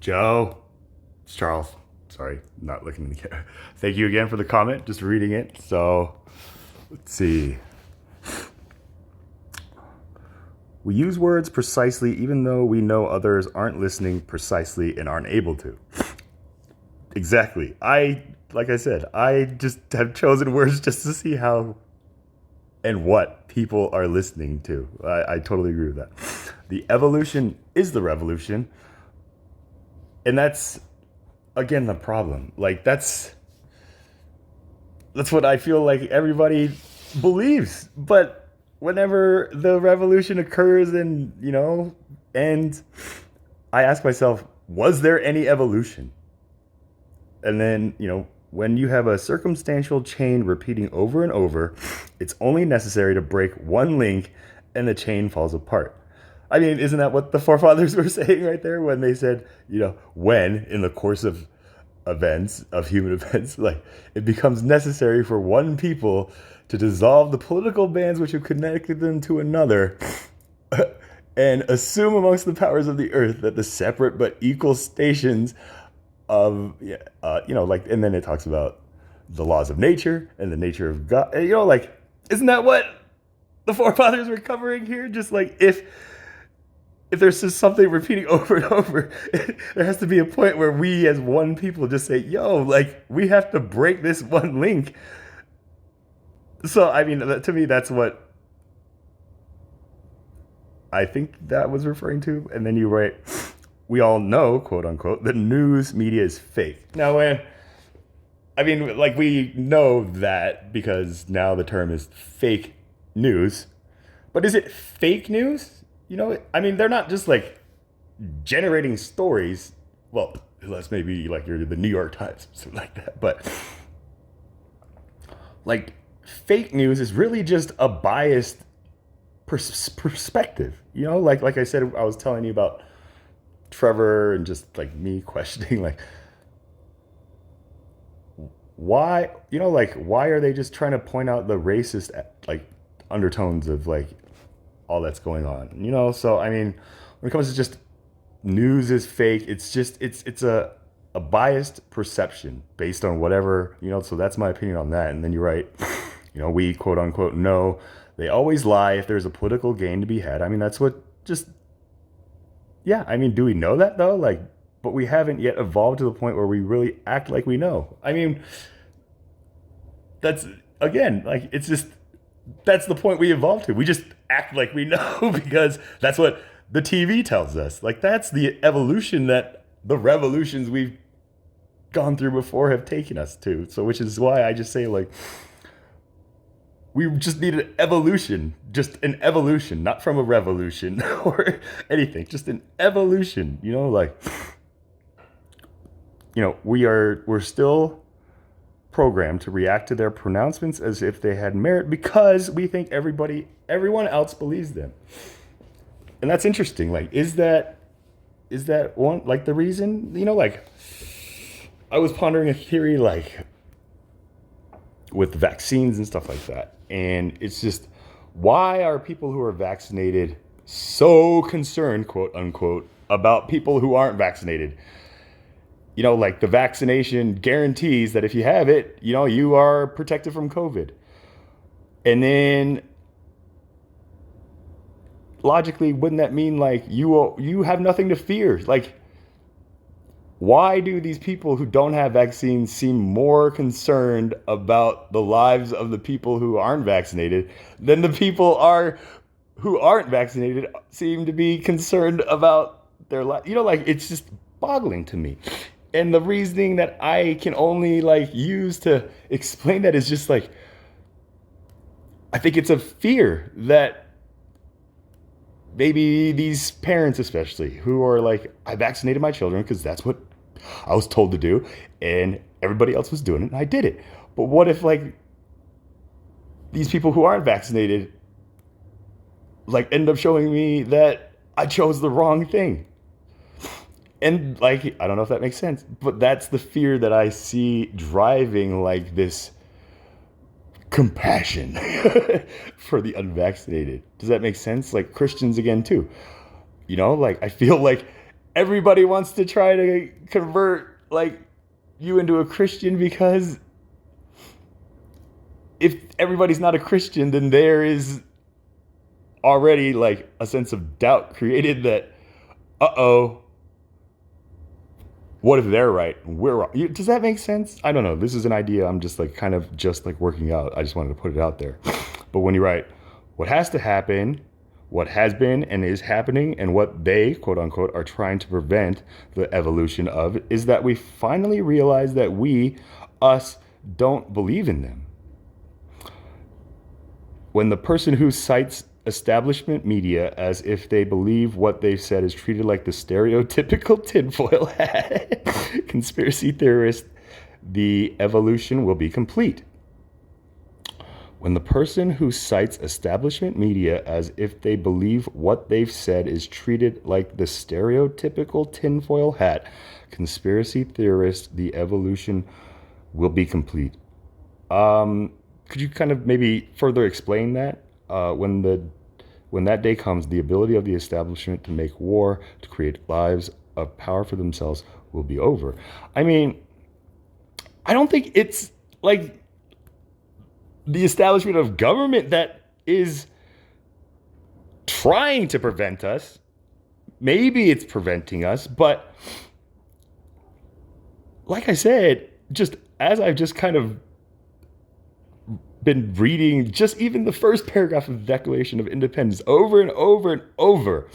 Joe, it's Charles. Sorry, not looking in the camera. Thank you again for the comment, just reading it. So, let's see. We use words precisely even though we know others aren't listening precisely and aren't able to. Exactly. Like I said, I just have chosen words just to see how and what people are listening to. I totally agree with that. The evolution is the revolution. And that's, again, the problem. Like, that's what I feel like everybody believes. But whenever the revolution occurs and I ask myself, was there any evolution? And then, when you have a circumstantial chain repeating over and over, it's only necessary to break one link and the chain falls apart. I mean, isn't that what the forefathers were saying right there when they said, when in the course of human events, like it becomes necessary for one people to dissolve the political bands which have connected them to another and assume amongst the powers of the earth that the separate but equal stations of, and then it talks about the laws of nature and the nature of God. Isn't that what the forefathers were covering here? Just like if there's just something repeating over and over, there has to be a point where we as one people just say, we have to break this one link. So, I mean, to me, that's what I think that was referring to. And then you write, we all know, quote unquote, the news media is fake. Now, we know that because now the term is fake news. But is it fake news? They're not just like generating stories. Well, unless maybe like you're the New York Times or something like that. But like fake news is really just a biased perspective. Like I said, I was telling you about Trevor and just like me questioning like why are they just trying to point out the racist like undertones of like all that's going on, so I mean, when it comes to just news is fake, it's just it's a biased perception based on whatever, so that's my opinion on that. And then you're right, we quote unquote know they always lie if there's a political gain to be had. I mean, that's what just do we know that though? Like, but we haven't yet evolved to the point where we really act like we know. I mean, that's again, like, it's just, that's the point we evolved to. We just act like we know because that's what the TV tells us. Like, that's the evolution that the revolutions we've gone through before have taken us to. So, which is why I just say, like, we just need an evolution, just an evolution, not from a revolution or anything, just an evolution, we're still programmed to react to their pronouncements as if they had merit because we think everyone else believes them. And that's interesting. Like, is that one, like, the reason, I was pondering a theory, like, with vaccines and stuff like that. And it's just, why are people who are vaccinated so concerned, quote unquote, about people who aren't vaccinated? Like, the vaccination guarantees that if you have it, you are protected from COVID. And then logically, wouldn't that mean like you have nothing to fear? Like, why do these people who don't have vaccines seem more concerned about the lives of the people who aren't vaccinated than the people who aren't vaccinated seem to be concerned about their life? It's just boggling to me. And the reasoning that I can only like use to explain that is just like, I think it's a fear that maybe these parents, especially, who are like, I vaccinated my children because that's what I was told to do, and everybody else was doing it, and I did it. But what if like these people who aren't vaccinated like end up showing me that I chose the wrong thing? And like, I don't know if that makes sense, but that's the fear that I see driving like this compassion for the unvaccinated. Does that make sense? Like Christians again too. Like I feel like everybody wants to try to convert like you into a Christian, because if everybody's not a Christian, then there is already like a sense of doubt created that, uh-oh, what if they're right and we're wrong? Does that make sense? I don't know. This is an idea I'm just like kind of just like working out. I just wanted to put it out there. But when you write, what has to happen, what has been and is happening, and what they, quote unquote, are trying to prevent the evolution of, is that we finally realize that we, us, don't believe in them. When the person who cites establishment media as if they believe what they've said is treated like the stereotypical tinfoil hat conspiracy theorist, the evolution will be complete. When the person who cites establishment media as if they believe what they've said is treated like the stereotypical tinfoil hat conspiracy theorist, the evolution will be complete. Could you kind of maybe further explain that? When that day comes, the ability of the establishment to make war, to create lives of power for themselves will be over. I mean, I don't think it's like the establishment of government that is trying to prevent us. Maybe it's preventing us, but like I said, just as I've just kind of been reading just even the first paragraph of the Declaration of Independence over and over and over,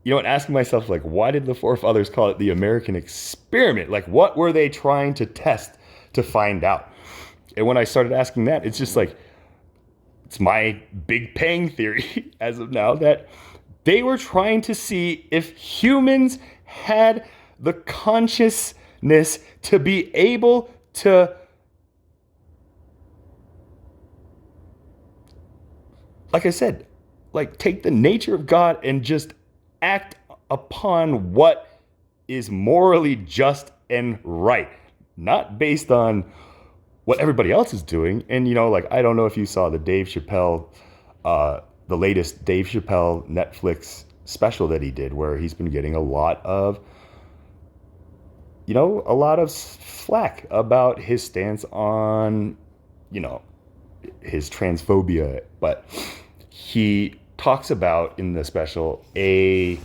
and asking myself, like, why did the forefathers call it the American experiment? Like, what were they trying to test to find out? And when I started asking that, it's just like, it's my Big Bang theory as of now, that they were trying to see if humans had the consciousness to be able to, like I said, like take the nature of God and just act upon what is morally just and right, not based on what everybody else is doing. And, I don't know if you saw the Dave Chappelle, the latest Dave Chappelle Netflix special that he did, where he's been getting a lot of flack about his stance on, his transphobia. But he talks about in the special a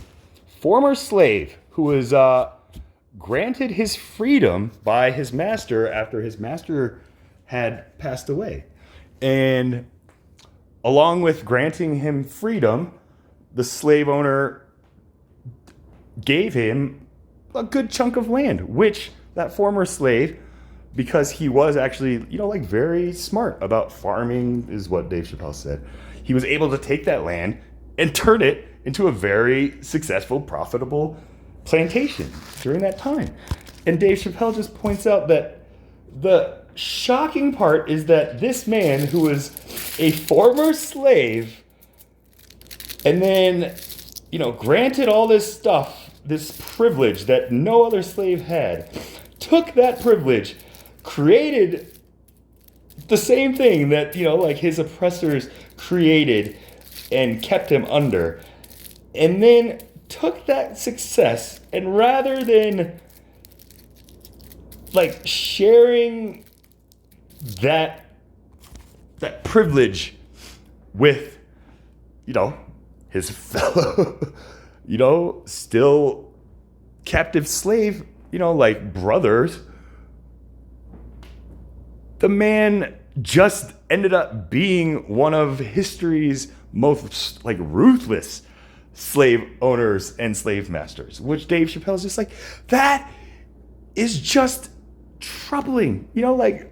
former slave who was granted his freedom by his master after his master had passed away. And along with granting him freedom, the slave owner gave him a good chunk of land, which that former slave, because he was actually, very smart about farming, is what Dave Chappelle said, he was able to take that land and turn it into a very successful, profitable plantation during that time. And Dave Chappelle just points out that the shocking part is that this man, who was a former slave and then, granted all this stuff, this privilege that no other slave had, took that privilege, created the same thing that, his oppressors created and kept him under, and then took that success, and rather than sharing that privilege with, his fellow, still captive slave, brothers, the man just ended up being one of history's most ruthless slave owners and slave masters, which Dave Chappelle's just like, that is just troubling.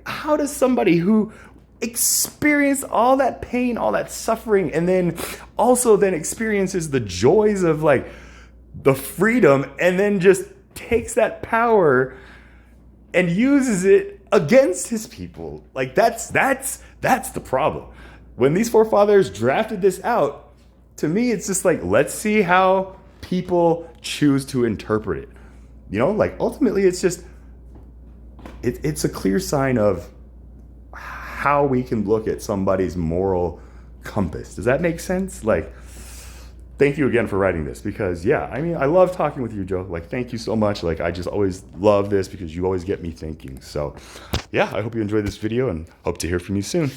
How does somebody who experienced all that pain, all that suffering, and then also then experiences the joys of the freedom, and then just takes that power and uses it against his people? That's the problem. When these forefathers drafted this out, to me, it's just let's see how people choose to interpret it. Ultimately, it's just, it's a clear sign of how we can look at somebody's moral compass. Does that make sense? thank you again for writing this, because yeah, I mean, I love talking with you, Joe. Like, thank you so much. Like, I just always love this because you always get me thinking. So yeah, I hope you enjoyed this video and hope to hear from you soon.